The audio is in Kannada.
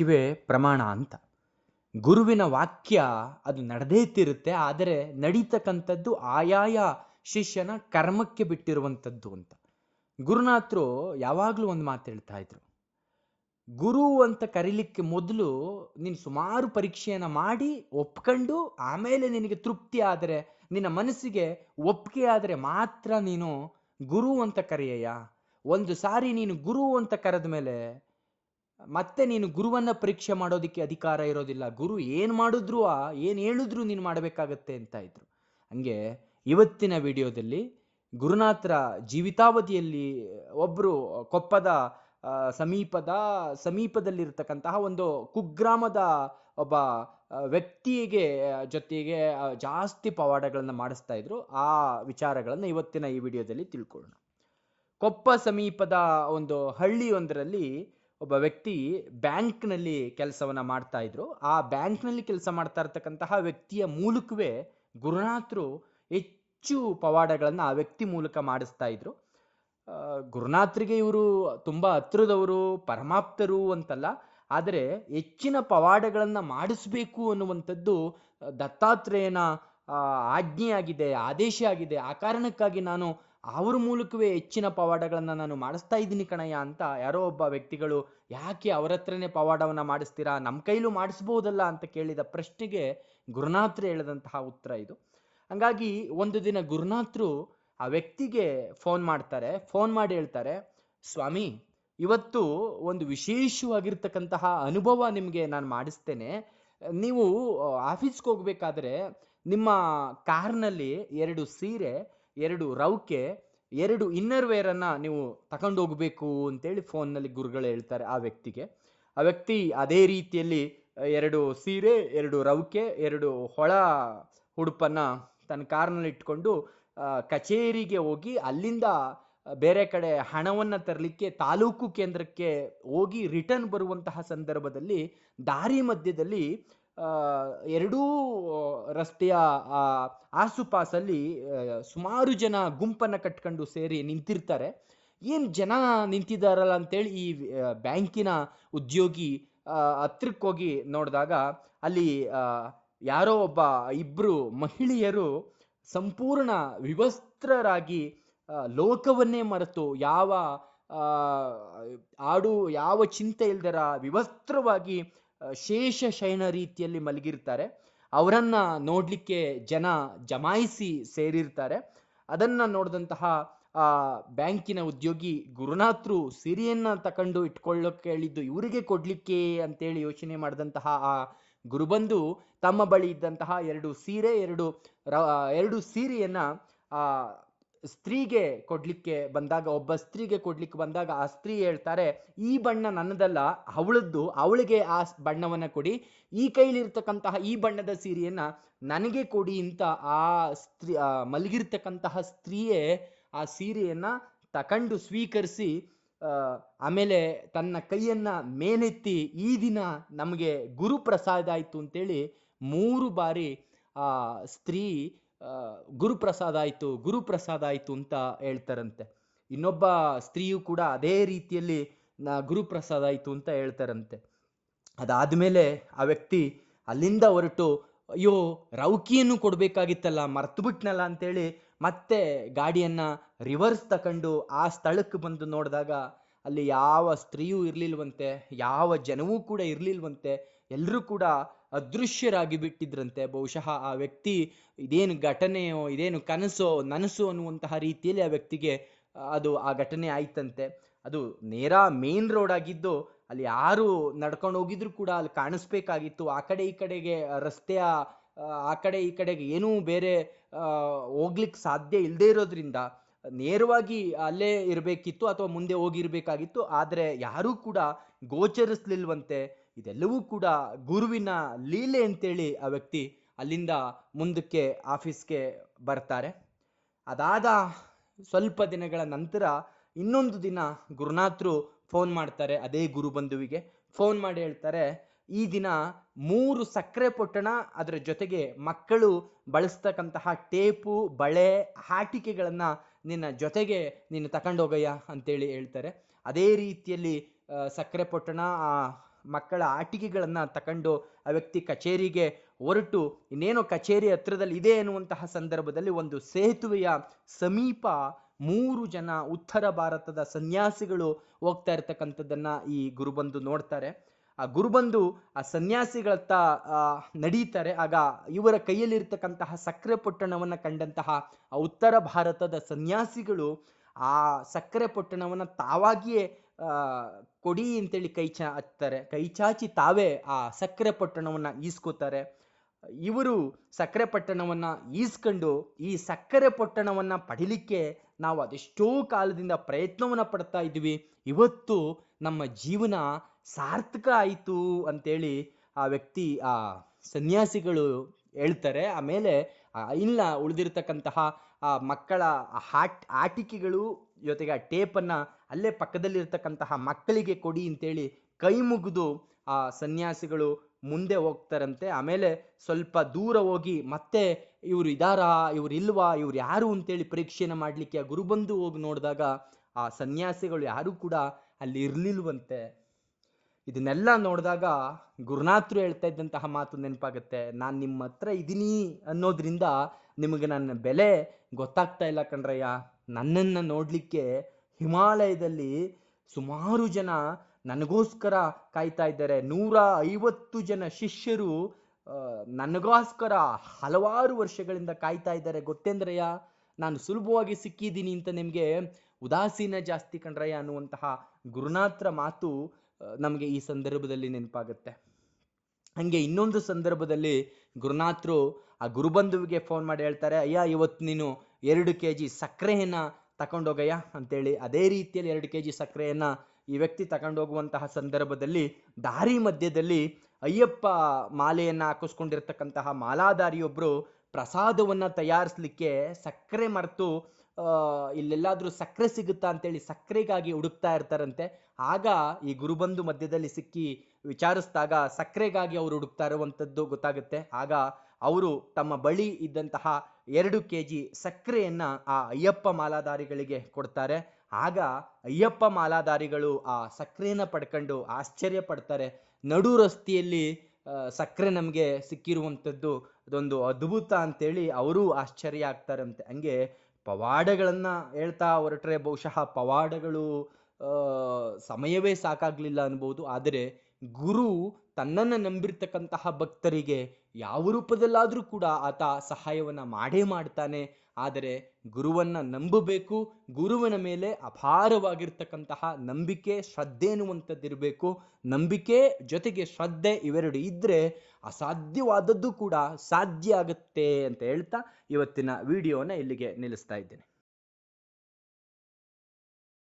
ವಾಕ್ಯವೇ ಪ್ರಮಾಣ ಅಂತ. ಗುರುವಿನ ವಾಕ್ಯ ಅದು ನಡೆದೇ ತಿರುತ್ತೆ, ಆದರೆ ನಡೀತಕ್ಕಂಥದ್ದು ಆಯಾಯ ಶಿಷ್ಯನ ಕರ್ಮಕ್ಕೆ ಬಿಟ್ಟಿರುವಂಥದ್ದು ಅಂತ. ಗುರುನಾಥರು ಯಾವಾಗಲೂ ಒಂದು ಮಾತು ಹೇಳ್ತಾ ಇದ್ರು, ಗುರು ಅಂತ ಕರೀಲಿಕ್ಕೆ ಮೊದಲು ನೀನು ಸುಮಾರು ಪರೀಕ್ಷೆಯನ್ನ ಮಾಡಿ ಒಪ್ಕೊಂಡು ಆಮೇಲೆ ನಿನಗೆ ತೃಪ್ತಿ ಆದರೆ, ನಿನ್ನ ಮನಸ್ಸಿಗೆ ಒಪ್ಪಿಗೆ ಆದರೆ ಮಾತ್ರ ನೀನು ಗುರು ಅಂತ ಕರೆಯಯ್ಯ. ಒಂದು ಸಾರಿ ನೀನು ಗುರು ಅಂತ ಕರೆದ ಮೇಲೆ ಮತ್ತೆ ನೀನು ಗುರುವನ್ನ ಪರೀಕ್ಷೆ ಮಾಡೋದಿಕ್ಕೆ ಅಧಿಕಾರ ಇರೋದಿಲ್ಲ. ಗುರು ಏನ್ ಮಾಡಿದ್ರು ಏನ್ ಹೇಳಿದ್ರು ನೀನು ಮಾಡಬೇಕಾಗತ್ತೆ ಅಂತ ಇದ್ರು. ಹಂಗೆ ಇವತ್ತಿನ ವಿಡಿಯೋದಲ್ಲಿ ಗುರುನಾಥರ ಜೀವಿತಾವಧಿಯಲ್ಲಿ ಒಬ್ರು ಕೊಪ್ಪದ ಸಮೀಪದಲ್ಲಿರ್ತಕ್ಕಂತಹ ಒಂದು ಕುಗ್ರಾಮದ ಒಬ್ಬ ವ್ಯಕ್ತಿಗೆ ಜೊತೆಗೆ ಜಾಸ್ತಿ ಪವಾಡಗಳನ್ನ ಮಾಡಿಸ್ತಾ ಇದ್ರು. ಆ ವಿಚಾರಗಳನ್ನ ಇವತ್ತಿನ ಈ ವಿಡಿಯೋದಲ್ಲಿ ತಿಳ್ಕೊಳ್ಳೋಣ. ಕೊಪ್ಪ ಸಮೀಪದ ಒಂದು ಹಳ್ಳಿಯೊಂದರಲ್ಲಿ ಒಬ್ಬ ವ್ಯಕ್ತಿ ಬ್ಯಾಂಕ್ನಲ್ಲಿ ಕೆಲಸವನ್ನ ಮಾಡ್ತಾ ಇದ್ರು. ಆ ಬ್ಯಾಂಕ್ನಲ್ಲಿ ಕೆಲಸ ಮಾಡ್ತಾ ಇರ್ತಕ್ಕಂತಹ ವ್ಯಕ್ತಿಯ ಮೂಲಕವೇ ಗುರುನಾಥರು ಹೆಚ್ಚು ಪವಾಡಗಳನ್ನ ಆ ವ್ಯಕ್ತಿ ಮೂಲಕ ಮಾಡಿಸ್ತಾ ಇದ್ರು. ಗುರುನಾಥರಿಗೆ ಇವರು ತುಂಬಾ ಹತ್ರದವರು, ಪರಮಾಪ್ತರು ಅಂತಲ್ಲ, ಆದರೆ ಹೆಚ್ಚಿನ ಪವಾಡಗಳನ್ನ ಮಾಡಿಸ್ಬೇಕು ಅನ್ನುವಂಥದ್ದು ದತ್ತಾತ್ರೇಯನ ಆಜ್ಞೆಯಾಗಿದೆ, ಆದೇಶ ಆಗಿದೆ. ಆ ಕಾರಣಕ್ಕಾಗಿ ನಾನು ಅವ್ರ ಮೂಲಕವೇ ಹೆಚ್ಚಿನ ಪವಾಡಗಳನ್ನ ನಾನು ಮಾಡಿಸ್ತಾ ಇದ್ದೀನಿ ಕಣಯ್ಯ ಅಂತ ಯಾರೋ ಒಬ್ಬ ವ್ಯಕ್ತಿಗಳು, ಯಾಕೆ ಅವ್ರ ಹತ್ರನೇ ಪವಾಡವನ್ನ ಮಾಡಿಸ್ತೀರಾ, ನಮ್ಮ ಕೈಲೂ ಮಾಡಿಸ್ಬೋದಲ್ಲ ಅಂತ ಕೇಳಿದ ಪ್ರಶ್ನೆಗೆ ಗುರುನಾಥರು ಹೇಳಿದಂತಹ ಉತ್ತರ ಇದು. ಹಂಗಾಗಿ ಒಂದು ದಿನ ಗುರುನಾಥರು ಆ ವ್ಯಕ್ತಿಗೆ ಫೋನ್ ಮಾಡ್ತಾರೆ. ಫೋನ್ ಮಾಡಿ ಹೇಳ್ತಾರೆ, ಸ್ವಾಮಿ, ಇವತ್ತು ಒಂದು ವಿಶೇಷವಾಗಿರ್ತಕ್ಕಂತಹ ಅನುಭವ ನಿಮಗೆ ನಾನು ಮಾಡಿಸ್ತೇನೆ. ನೀವು ಆಫೀಸ್ಗೆ ಹೋಗ್ಬೇಕಾದ್ರೆ ನಿಮ್ಮ ಕಾರ್ನಲ್ಲಿ 2 ಸೀರೆ, 2 ರೌಕೆ, 2 ಇನ್ನರ್ ವೇರ್ ಅನ್ನ ನೀವು ತಗೊಂಡು ಹೋಗ್ಬೇಕು ಅಂತೇಳಿ ಫೋನ್ನಲ್ಲಿ ಗುರುಗಳು ಹೇಳ್ತಾರೆ ಆ ವ್ಯಕ್ತಿಗೆ. ಆ ವ್ಯಕ್ತಿ ಅದೇ ರೀತಿಯಲ್ಲಿ 2 ಸೀರೆ, 2 ರೌಕೆ, 2 ಹೊಳ ಉಡುಪನ್ನ ತನ್ನ ಕಾರ್ನಲ್ಲಿ ಇಟ್ಕೊಂಡು ಕಚೇರಿಗೆ ಹೋಗಿ ಅಲ್ಲಿಂದ ಬೇರೆ ಕಡೆ ಹಣವನ್ನ ತರಲಿಕ್ಕೆ ತಾಲೂಕು ಕೇಂದ್ರಕ್ಕೆ ಹೋಗಿ ರಿಟರ್ನ್ ಬರುವಂತಹ ಸಂದರ್ಭದಲ್ಲಿ ದಾರಿ ಮಧ್ಯದಲ್ಲಿ ಎರಡೂ ರಸ್ತೆಯ ಆಸುಪಾಸಲ್ಲಿ ಸುಮಾರು ಜನ ಗುಂಪನ್ನ ಕಟ್ಕೊಂಡು ಸೇರಿ ನಿಂತಿರ್ತಾರೆ. ಏನ್ ಜನ ನಿಂತಿದ್ದಾರಲ್ಲ ಅಂತೇಳಿ ಈ ಬ್ಯಾಂಕಿನ ಉದ್ಯೋಗಿ ಹತ್ರಕ್ಕೆ ಹೋಗಿ ನೋಡಿದಾಗ ಅಲ್ಲಿ ಯಾರೋ ಒಬ್ಬ 2 ಮಹಿಳೆಯರು ಸಂಪೂರ್ಣ ವಿವಸ್ತ್ರರಾಗಿ ಲೋಕವನ್ನೇ ಮರೆತು ಯಾವ ಚಿಂತೆ ಇಲ್ದರ ವಿವಸ್ತ್ರವಾಗಿ ಶೇಷ ಶಯನ ರೀತಿಯಲ್ಲಿ ಮಲಗಿರ್ತಾರೆ. ಅವರನ್ನ ನೋಡ್ಲಿಕ್ಕೆ ಜನ ಜಮಾಯಿಸಿ ಸೇರಿರ್ತಾರೆ. ಅದನ್ನ ನೋಡಿದಂತಹ ಆ ಬ್ಯಾಂಕಿನ ಉದ್ಯೋಗಿ, ಗುರುನಾಥರು ಸಿರಿಯನ್ನ ತಕೊಂಡು ಇಟ್ಕೊಳ್ಳೋಕೆ ಹೇಳಿದ್ದು ಇವರಿಗೆ ಕೊಡ್ಲಿಕ್ಕೆ ಅಂತೇಳಿ ಯೋಚನೆ ಮಾಡಿದಂತಹ ಆ ಗುರುಬಂಧು ತಮ್ಮ ಬಳಿ ಇದ್ದಂತಹ 2 ಸೀರೆ, 2 ಸೀರೆಯನ್ನ ಆ ಸ್ತ್ರೀಗೆ ಕೊಡ್ಲಿಕ್ಕೆ ಬಂದಾಗ, ಒಬ್ಬ ಸ್ತ್ರೀಗೆ ಕೊಡ್ಲಿಕ್ಕೆ ಬಂದಾಗ ಆ ಸ್ತ್ರೀ ಹೇಳ್ತಾರೆ, ಈ ಬಣ್ಣ ನನ್ನದಲ್ಲ, ಅವಳದ್ದು, ಅವಳಿಗೆ ಆ ಬಣ್ಣವನ್ನ ಕೊಡಿ, ಈ ಕೈಲಿರ್ತಕ್ಕಂತಹ ಈ ಬಣ್ಣದ ಸೀರೆಯನ್ನ ನನಗೆ ಕೊಡಿ ಅಂತ ಆ ಸ್ತ್ರೀ ಮಲಗಿರ್ತಕ್ಕಂತಹ ಸ್ತ್ರೀಯೇ ಆ ಸೀರೆಯನ್ನ ತಕೊಂಡು ಸ್ವೀಕರಿಸಿ ಆಮೇಲೆ ತನ್ನ ಕೈಯನ್ನ ಮೇಲೆತ್ತಿ, ಈ ದಿನ ನಮಗೆ ಗುರುಪ್ರಸಾದ ಆಯ್ತು ಅಂತೇಳಿ 3 ಬಾರಿ ಆ ಸ್ತ್ರೀ ಗುರುಪ್ರಸಾದ ಆಯ್ತು ಅಂತ ಹೇಳ್ತಾರಂತೆ. ಇನ್ನೊಬ್ಬ ಸ್ತ್ರೀಯು ಕೂಡ ಅದೇ ರೀತಿಯಲ್ಲಿ ಗುರುಪ್ರಸಾದ ಆಯ್ತು ಅಂತ ಹೇಳ್ತಾರಂತೆ. ಅದಾದ್ಮೇಲೆ ಆ ವ್ಯಕ್ತಿ ಅಲ್ಲಿಂದ ಹೊರಟು, ಅಯ್ಯೋ ರೌಕಿಯನ್ನು ಕೊಡ್ಬೇಕಾಗಿತ್ತಲ್ಲ, ಮರ್ತು ಬಿಟ್ನಲ್ಲ ಅಂತೇಳಿ ಮತ್ತೆ ಗಾಡಿಯನ್ನ ರಿವರ್ಸ್ ತಕೊಂಡು ಆ ಸ್ಥಳಕ್ಕೆ ಬಂದು ನೋಡಿದಾಗ ಅಲ್ಲಿ ಯಾವ ಸ್ತ್ರೀಯೂ ಇರ್ಲಿಲ್ವಂತೆ, ಯಾವ ಜನವೂ ಕೂಡ ಇರ್ಲಿಲ್ವಂತೆ. ಎಲ್ಲರೂ ಕೂಡ ಅದೃಶ್ಯರಾಗಿ ಬಿಟ್ಟಿದ್ರಂತೆ. ಬಹುಶಃ ಆ ವ್ಯಕ್ತಿ ಇದೇನು ಘಟನೆಯೋ, ಇದೇನು ಕನಸೋ ನನಸು ಅನ್ನುವಂತಹ ರೀತಿಯಲ್ಲಿ ಆ ವ್ಯಕ್ತಿಗೆ ಆ ಘಟನೆ ಆಯ್ತಂತೆ. ಅದು ನೇರ ಮೇನ್ ರೋಡ್ ಆಗಿದ್ದು, ಅಲ್ಲಿ ಯಾರು ನಡ್ಕೊಂಡು ಹೋಗಿದ್ರು ಕೂಡ ಅಲ್ಲಿ ಕಾಣಿಸ್ಬೇಕಾಗಿತ್ತು. ಆ ಕಡೆ ಈ ಕಡೆಗೆ ರಸ್ತೆಯ ಆ ಕಡೆ ಈ ಕಡೆಗೆ ಏನೂ ಬೇರೆ ಹೋಗ್ಲಿಕ್ಕೆ ಸಾಧ್ಯ ಇಲ್ಲದೆ ಇರೋದ್ರಿಂದ ನೇರವಾಗಿ ಅಲ್ಲೇ ಇರಬೇಕಿತ್ತು ಅಥವಾ ಮುಂದೆ ಹೋಗಿರ್ಬೇಕಾಗಿತ್ತು. ಆದರೆ ಯಾರೂ ಕೂಡ ಗೋಚರಿಸ್ಲಿಲ್ವಂತೆ. ಇದೆಲ್ಲವೂ ಕೂಡ ಗುರುವಿನ ಲೀಲೆ ಅಂತೇಳಿ ಆ ವ್ಯಕ್ತಿ ಅಲ್ಲಿಂದ ಮುಂದಕ್ಕೆ ಆಫೀಸ್ಗೆ ಬರ್ತಾರೆ. ಅದಾದ ಸ್ವಲ್ಪ ದಿನಗಳ ನಂತರ ಇನ್ನೊಂದು ದಿನ ಗುರುನಾಥರು ಫೋನ್ ಮಾಡ್ತಾರೆ ಅದೇ ಗುರುಬಂಧುವಿಗೆ. ಫೋನ್ ಮಾಡಿ ಹೇಳ್ತಾರೆ, ಈ ದಿನ 3 ಸಕ್ಕರೆ ಪೊಟ್ಟಣ, ಅದರ ಜೊತೆಗೆ ಮಕ್ಕಳು ಬಳಸ್ತಕ್ಕಂತಹ ಟೇಪು, ಬಳೆ, ಹಾಟಿಕೆಗಳನ್ನ ನಿನ್ನ ಜೊತೆಗೆ ನೀನು ತಕೊಂಡೋಗಯ್ಯ ಅಂತೇಳಿ ಹೇಳ್ತಾರೆ. ಅದೇ ರೀತಿಯಲ್ಲಿ ಸಕ್ಕರೆ ಪೊಟ್ಟಣ, ಮಕ್ಕಳ ಆಟಿಕೆಗಳನ್ನ ತಕೊಂಡು ಆ ವ್ಯಕ್ತಿ ಕಚೇರಿಗೆ ಹೊರಟು ಇನ್ನೇನೋ ಕಚೇರಿ ಹತ್ರದಲ್ಲಿ ಇದೆ ಎನ್ನುವಂತಹ ಸಂದರ್ಭದಲ್ಲಿ ಒಂದು ಸೇತುವೆಯ ಸಮೀಪ 3 ಜನ ಉತ್ತರ ಭಾರತದ ಸನ್ಯಾಸಿಗಳು ಹೋಗ್ತಾ ಇರ್ತಕ್ಕಂಥದ್ದನ್ನ ಈ ಗುರುಬಂಧು ನೋಡ್ತಾರೆ. ಆ ಗುರುಬಂಧು ಆ ಸನ್ಯಾಸಿಗಳತ್ತ ನಡೀತಾರೆ. ಆಗ ಇವರ ಕೈಯಲ್ಲಿರ್ತಕ್ಕಂತಹ ಸಕ್ಕರೆ ಪೊಟ್ಟಣವನ್ನ ಕಂಡಂತಹ ಆ ಉತ್ತರ ಭಾರತದ ಸನ್ಯಾಸಿಗಳು ಆ ಸಕ್ಕರೆ ಪೊಟ್ಟಣವನ್ನ ತಾವಾಗಿಯೇ ಕೊಡಿ ಅಂತೇಳಿ ಕೈ ಚಾಚಿ ತಾವೇ ಆ ಸಕ್ಕರೆ ಪೊಟ್ಟಣವನ್ನ ಈಸ್ಕೋತಾರೆ. ಇವರು ಸಕ್ಕರೆ ಪಟ್ಟಣವನ್ನ ಈಸ್ಕೊಂಡು ಈ ಸಕ್ಕರೆ ಪೊಟ್ಟಣವನ್ನ ಪಡಿಲಿಕ್ಕೆ ನಾವು ಅದೆಷ್ಟೋ ಕಾಲದಿಂದ ಪ್ರಯತ್ನವನ್ನ ಪಡ್ತಾ ಇದ್ವಿ, ಇವತ್ತು ನಮ್ಮ ಜೀವನ ಸಾರ್ಥಕ ಆಯಿತು ಅಂತೇಳಿ ಆ ವ್ಯಕ್ತಿ ಆ ಸನ್ಯಾಸಿಗಳು ಹೇಳ್ತಾರೆ. ಆಮೇಲೆ ಇಲ್ಲ ಉಳಿದಿರ್ತಕ್ಕಂತಹ ಆ ಮಕ್ಕಳ ಆಟಿಕೆಗಳು ಜೊತೆಗೆ ಆ ಟೇಪನ್ನ ಅಲ್ಲೇ ಪಕ್ಕದಲ್ಲಿರ್ತಕ್ಕಂತಹ ಮಕ್ಕಳಿಗೆ ಕೊಡಿ ಅಂತೇಳಿ ಕೈ ಮುಗಿದು ಆ ಸನ್ಯಾಸಿಗಳು ಮುಂದೆ ಹೋಗ್ತಾರಂತೆ. ಆಮೇಲೆ ಸ್ವಲ್ಪ ದೂರ ಹೋಗಿ ಮತ್ತೆ ಇವ್ರು ಇದಾರಾ, ಇವ್ರು ಇಲ್ವಾ, ಇವ್ರು ಯಾರು ಅಂತೇಳಿ ಪರೀಕ್ಷೆನ ಮಾಡ್ಲಿಕ್ಕೆ ಆ ಗುರುಬಂಧು ಹೋಗಿ ನೋಡಿದಾಗ ಆ ಸನ್ಯಾಸಿಗಳು ಯಾರು ಕೂಡ ಅಲ್ಲಿ ಇರ್ಲಿಲ್ವಂತೆ. ಇದನ್ನೆಲ್ಲ ನೋಡಿದಾಗ ಗುರುನಾಥರು ಹೇಳ್ತಾ ಇದ್ದಂತಹ ಮಾತು ನೆನಪಾಗುತ್ತೆ. ನಾನು ನಿಮ್ಮ ಹತ್ರ ಇದ್ದೀನಿ ಅನ್ನೋದ್ರಿಂದ ನಿಮಗೆ ನನ್ನ ಬೆಲೆ ಗೊತ್ತಾಗ್ತಾ ಇಲ್ಲ ಕಣ್ರಯ್ಯ. ನನ್ನನ್ನು ನೋಡ್ಲಿಕ್ಕೆ ಹಿಮಾಲಯದಲ್ಲಿ ಸುಮಾರು ಜನ ನನಗೋಸ್ಕರ ಕಾಯ್ತಾ ಇದ್ದಾರೆ. 150 ಜನ ಶಿಷ್ಯರು ನನಗೋಸ್ಕರ ಹಲವಾರು ವರ್ಷಗಳಿಂದ ಕಾಯ್ತಾ ಇದ್ದಾರೆ ಗೊತ್ತೇಂದ್ರಯ್ಯ. ನಾನು ಸುಲಭವಾಗಿ ಸಿಕ್ಕಿದ್ದೀನಿ ಅಂತ ನಿಮಗೆ ಉದಾಸೀನ ಜಾಸ್ತಿ ಕಣ್ರಯ್ಯ ಅನ್ನುವಂತಹ ಗುರುನಾಥರ ಮಾತು ನಮಗೆ ಈ ಸಂದರ್ಭದಲ್ಲಿ ನೆನಪಾಗುತ್ತೆ. ಹಂಗೆ ಇನ್ನೊಂದು ಸಂದರ್ಭದಲ್ಲಿ ಗುರುನಾಥರು ಆ ಗುರುಬಂಧುವಿಗೆ ಫೋನ್ ಮಾಡಿ ಹೇಳ್ತಾರೆ, ಅಯ್ಯ ಇವತ್ತು ನೀನು 2 kg ಸಕ್ಕರೆಯನ್ನ ತಕೊಂಡೋಗಯ್ಯ ಅಂತೇಳಿ. ಅದೇ ರೀತಿಯಲ್ಲಿ 2 kg ಸಕ್ಕರೆಯನ್ನ ಈ ವ್ಯಕ್ತಿ ತಗೊಂಡೋಗುವಂತಹ ಸಂದರ್ಭದಲ್ಲಿ ದಾರಿ ಮಧ್ಯದಲ್ಲಿ ಅಯ್ಯಪ್ಪ ಮಾಲೆಯನ್ನ ಹಾಕಿಸ್ಕೊಂಡಿರ್ತಕ್ಕಂತಹ ಮಾಲಾಧಾರಿಯೊಬ್ರು ಪ್ರಸಾದವನ್ನ ತಯಾರಿಸ್ಲಿಕ್ಕೆ ಸಕ್ಕರೆ ಮರೆತು ಇಲ್ಲೆಲ್ಲಾದ್ರೂ ಸಕ್ಕರೆ ಸಿಗುತ್ತಾ ಅಂತೇಳಿ ಸಕ್ಕರೆಗಾಗಿ ಹುಡುಕ್ತಾ ಇರ್ತಾರಂತೆ. ಆಗ ಈ ಗುರುಬಂಧು ಮಧ್ಯದಲ್ಲಿ ಸಿಕ್ಕಿ ವಿಚಾರಿಸಿದಾಗ ಸಕ್ಕರೆಗಾಗಿ ಅವರು ಹುಡುಕ್ತಾ ಇರುವಂಥದ್ದು ಗೊತ್ತಾಗುತ್ತೆ. ಆಗ ಅವರು ತಮ್ಮ ಬಳಿ ಇದ್ದಂತಹ 2 kg ಸಕ್ಕರೆಯನ್ನ ಆ ಅಯ್ಯಪ್ಪ ಮಾಲಾಧಾರಿಗಳಿಗೆ ಕೊಡ್ತಾರೆ. ಆಗ ಅಯ್ಯಪ್ಪ ಮಾಲಾಧಾರಿಗಳು ಆ ಸಕ್ಕರೆಯನ್ನ ಪಡ್ಕೊಂಡು ಆಶ್ಚರ್ಯ ಪಡ್ತಾರೆ. ನಡು ರಸ್ತೆಯಲ್ಲಿ ಸಕ್ಕರೆ ನಮಗೆ ಸಿಕ್ಕಿರುವಂಥದ್ದು ಅದೊಂದು ಅದ್ಭುತ ಅಂತೇಳಿ ಅವರು ಆಶ್ಚರ್ಯ ಆಗ್ತಾರಂತೆ. ಹಂಗೆ ಪವಾಡಗಳನ್ನ ಹೇಳ್ತಾ ಹೊರಟ್ರೆ ಬಹುಶಃ ಪವಾಡಗಳು ಸಮಯವೇ ಸಾಕಾಗ್ಲಿಲ್ಲ ಅನ್ಬೋದು. ಆದರೆ ಗುರು ತನ್ನನ್ನು ನಂಬಿರ್ತಕ್ಕಂತಹ ಭಕ್ತರಿಗೆ ಯಾವ ರೂಪದಲ್ಲಾದ್ರೂ ಕೂಡ ಆತ ಸಹಾಯವನ್ನ ಮಾಡೇ ಮಾಡ್ತಾನೆ. ಆದರೆ ಗುರುವನ್ನ ನಂಬಬೇಕು, ಗುರುವಿನ ಮೇಲೆ ಅಪಾರವಾಗಿರ್ತಕ್ಕಂತಹ ನಂಬಿಕೆ, ಶ್ರದ್ಧೆ ಎನ್ನುವಂಥದ್ದಿರಬೇಕು. ನಂಬಿಕೆ ಜೊತೆಗೆ ಶ್ರದ್ಧೆ ಇವೆರಡು ಇದ್ರೆ ಅಸಾಧ್ಯವಾದದ್ದು ಕೂಡ ಸಾಧ್ಯ ಆಗುತ್ತೆ ಅಂತ ಹೇಳ್ತಾ ಇವತ್ತಿನ ವಿಡಿಯೋನ ಇಲ್ಲಿಗೆ ನಿಲ್ಲಿಸ್ತಾ ಇದ್ದೇನೆ.